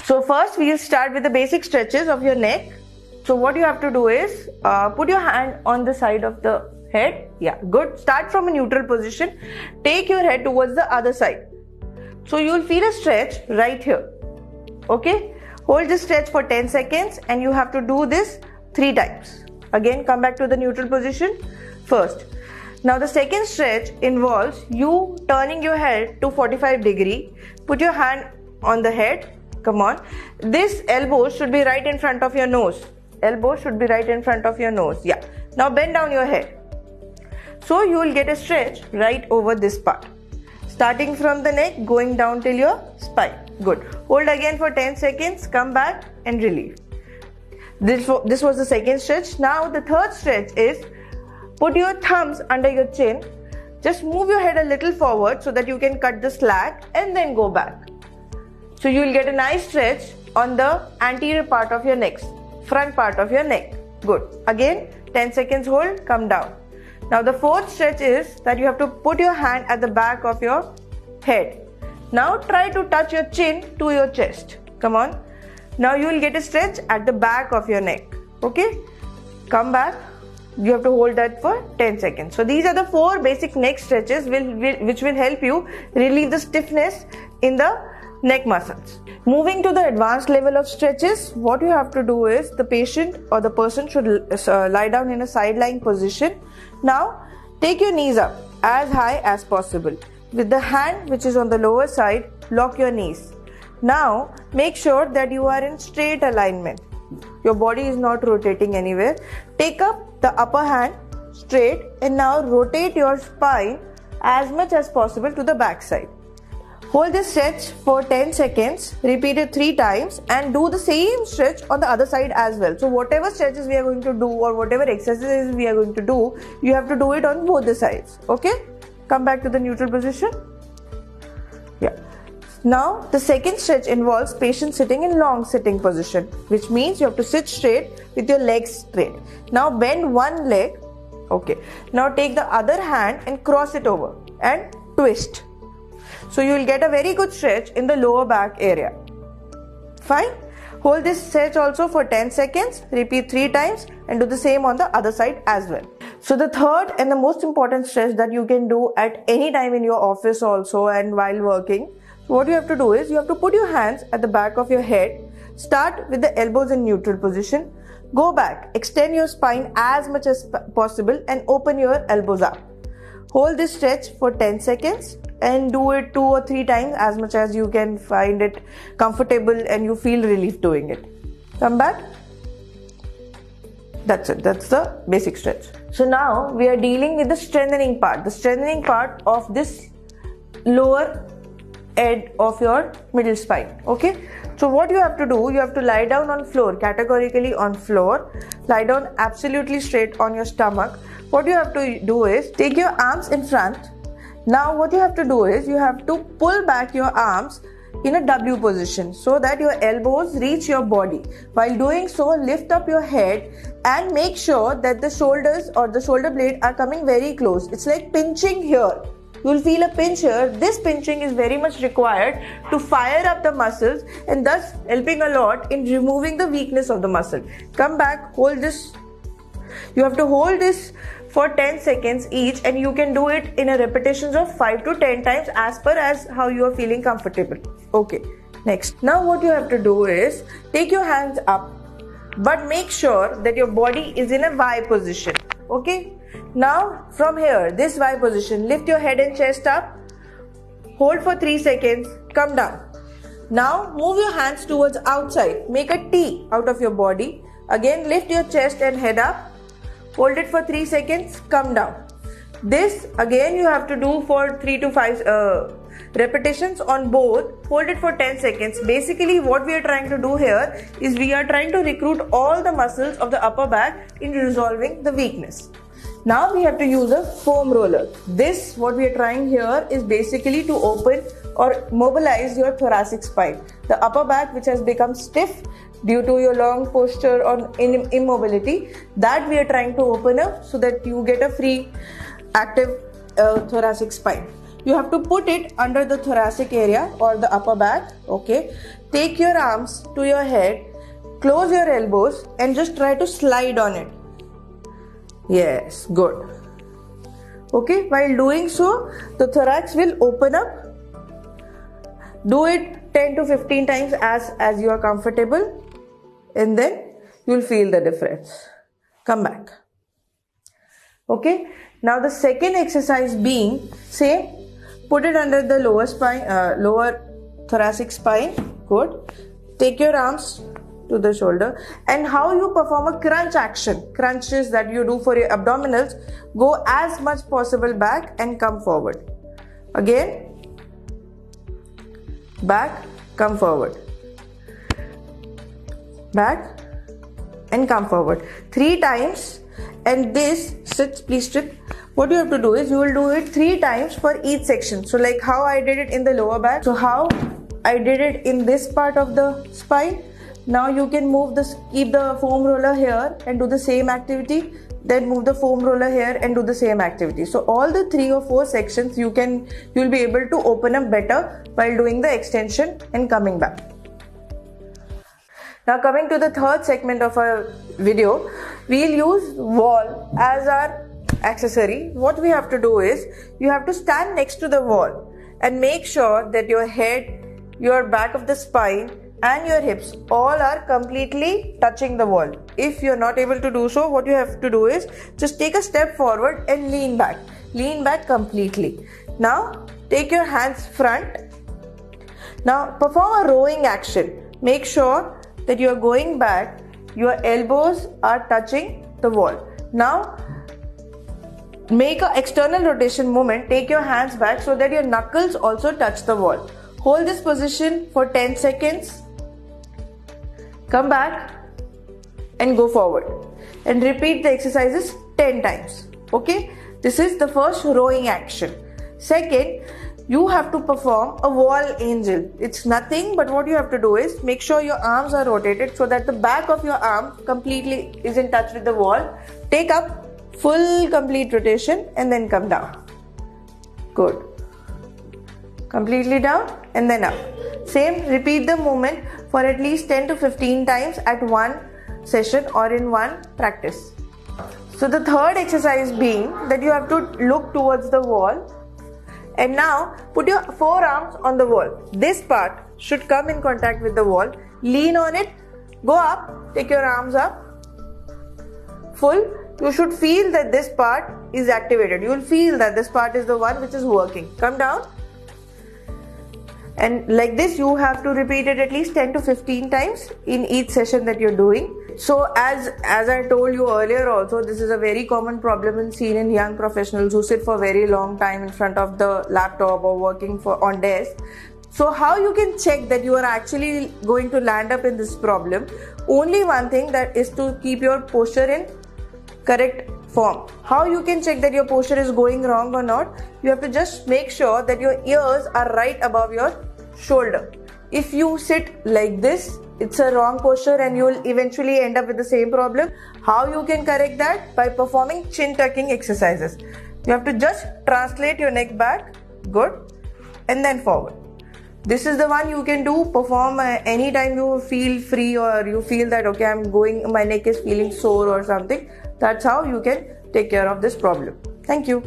So first we'll start with the basic stretches of your neck. So what you have to do is put your hand on the side of the head. Yeah, good. Start from a neutral position. Take your head towards the other side. So you'll feel a stretch right here. Okay. Hold this stretch for 10 seconds and you have to do this 3 times. Again, come back to the neutral position first. Now the second stretch involves you turning your head to 45 degree. Put your hand on the head. Come on. This elbow should be right in front of your nose. Elbow should be right in front of your nose. Yeah. Now bend down your head. So you will get a stretch right over this part. Starting from the neck, going down till your spine. Good. Hold again for 10 seconds. Come back and relieve. This was the second stretch. Now the third stretch is put your thumbs under your chin. Just move your head a little forward so that you can cut the slack and then go back. So you will get a nice stretch on the anterior part of your neck, front part of your neck. Good. Again, 10 seconds hold, come down. Now the fourth stretch is that you have to put your hand at the back of your head. Now try to touch your chin to your chest. Come on. Now you will get a stretch at the back of your neck. Okay. Come back. You have to hold that for 10 seconds. So these are the 4 basic neck stretches which will help you relieve the stiffness in the neck muscles. Moving to the advanced level of stretches, what you have to do is the patient or the person should lie down in a side-lying position. Now take your knees up as high as possible. With the hand which is on the lower side, lock your knees. Now make sure that you are in straight alignment. Your body is not rotating anywhere. Take up the upper hand straight and now rotate your spine as much as possible to the back side. Hold this stretch for 10 seconds, repeat it 3 times and do the same stretch on the other side as well. So whatever stretches we are going to do or whatever exercises we are going to do, you have to do it on both the sides. Okay? Come back to the neutral position. Yeah. Now the second stretch involves patient sitting in long sitting position, which means you have to sit straight with your legs straight. Now bend one leg. Okay. Now take the other hand and cross it over and twist. So you will get a very good stretch in the lower back area. Fine. Hold this stretch also for 10 seconds. Repeat 3 times and do the same on the other side as well. So the third and the most important stretch that you can do at any time in your office also and while working. What you have to do is you have to put your hands at the back of your head. Start with the elbows in neutral position. Go back. Extend your spine as much as possible and open your elbows up. Hold this stretch for 10 seconds. And do it 2 or 3 times as much as you can find it comfortable and you feel relief doing it. Come back. That's it. That's the basic stretch. So now we are dealing with the strengthening part. The strengthening part of this lower edge of your middle spine. Okay. So what you have to do, you have to lie down on floor, categorically on floor. Lie down absolutely straight on your stomach. What you have to do is take your arms in front. Now what you have to do is you have to pull back your arms in a W position so that your elbows reach your body. While doing so, lift up your head and make sure that the shoulders or the shoulder blade are coming very close. It's like pinching here. You will feel a pinch here. This pinching is very much required to fire up the muscles and thus helping a lot in removing the weakness of the muscle. Come back, hold this. You have to hold this for 10 seconds each and you can do it in a repetitions of 5 to 10 times as per as how you are feeling comfortable. Okay, next. Now what you have to do is take your hands up but make sure that your body is in a Y position. Okay. Now from here, this Y position, lift your head and chest up. Hold for 3 seconds. Come down. Now move your hands towards outside. Make a T out of your body. Again lift your chest and head up. Hold it for 3 seconds, come down. This again you have to do for 3 to 5 repetitions on both. Hold it for 10 seconds. Basically what we are trying to do here is we are trying to recruit all the muscles of the upper back in resolving the weakness. Now we have to use a foam roller. This, what we are trying here, is basically to open or mobilize your thoracic spine. The upper back, which has become stiff due to your long posture or immobility, that we are trying to open up so that you get a free active thoracic spine. You have to put it under the thoracic area or the upper back. Okay. take your arms to your head, close your elbows and just try to slide on it. Yes, good. Okay, while doing so, the thorax will open up. Do it 10 to 15 times as you are comfortable, and then you will feel the difference. Come back. Okay, now the second exercise being same. Put it under the lower spine, lower thoracic spine. Good. Take your arms to the shoulder, and how you perform a crunch action. Crunches that you do for your abdominals. Go as much possible back and come forward. Again. Back, come forward. Back and come forward. 3 times. And this, please sit. What you have to do is you will do it 3 times for each section. So like how I did it in the lower back. So how I did it in this part of the spine. Now you can move this, keep the foam roller here and do the same activity. Then move the foam roller here and do the same activity. So all the 3 or 4 sections you'll be able to open up better while doing the extension and coming back. Now coming to the third segment of our video, we'll use wall as our accessory. What we have to do is, you have to stand next to the wall and make sure that your head, your back of the spine and your hips all are completely touching the wall. If you're not able to do so, what you have to do is just take a step forward and lean back. Lean back completely. Now take your hands front. Now perform a rowing action. Make sure that you are going back. Your elbows are touching the wall. Now make an external rotation movement. Take your hands back so that your knuckles also touch the wall. Hold this position for 10 seconds. Come back and go forward. And repeat the exercises 10 times. Okay? This is the first rowing action. Second, you have to perform a wall angel. It's nothing but what you have to do is make sure your arms are rotated so that the back of your arm completely is in touch with the wall. Take up full complete rotation and then come down. Good. Completely down and then up. Same, repeat the movement for at least 10 to 15 times at one session or in one practice. So the third exercise being that you have to look towards the wall and now put your forearms on the wall. This part should come in contact with the wall. Lean on it, go up, take your arms up, full. You should feel that this part is activated. You will feel that this part is the one which is working. Come down. And like this, you have to repeat it at least 10 to 15 times in each session that you're doing. So as I told you earlier also, this is a very common problem seen in young professionals who sit for a very long time in front of the laptop or working on desk. So how you can check that you are actually going to land up in this problem? Only one thing, that is to keep your posture in correct form. How you can check that your posture is going wrong or not? You have to just make sure that your ears are right above your shoulder. If you sit like this, it's a wrong posture and you will eventually end up with the same problem. How you can correct that? By performing chin tucking exercises. You have to just translate your neck back, good, and then forward. This is the one you can do, perform anytime you feel free or you feel that okay, my neck is feeling sore or something. That's how you can take care of this problem. Thank you.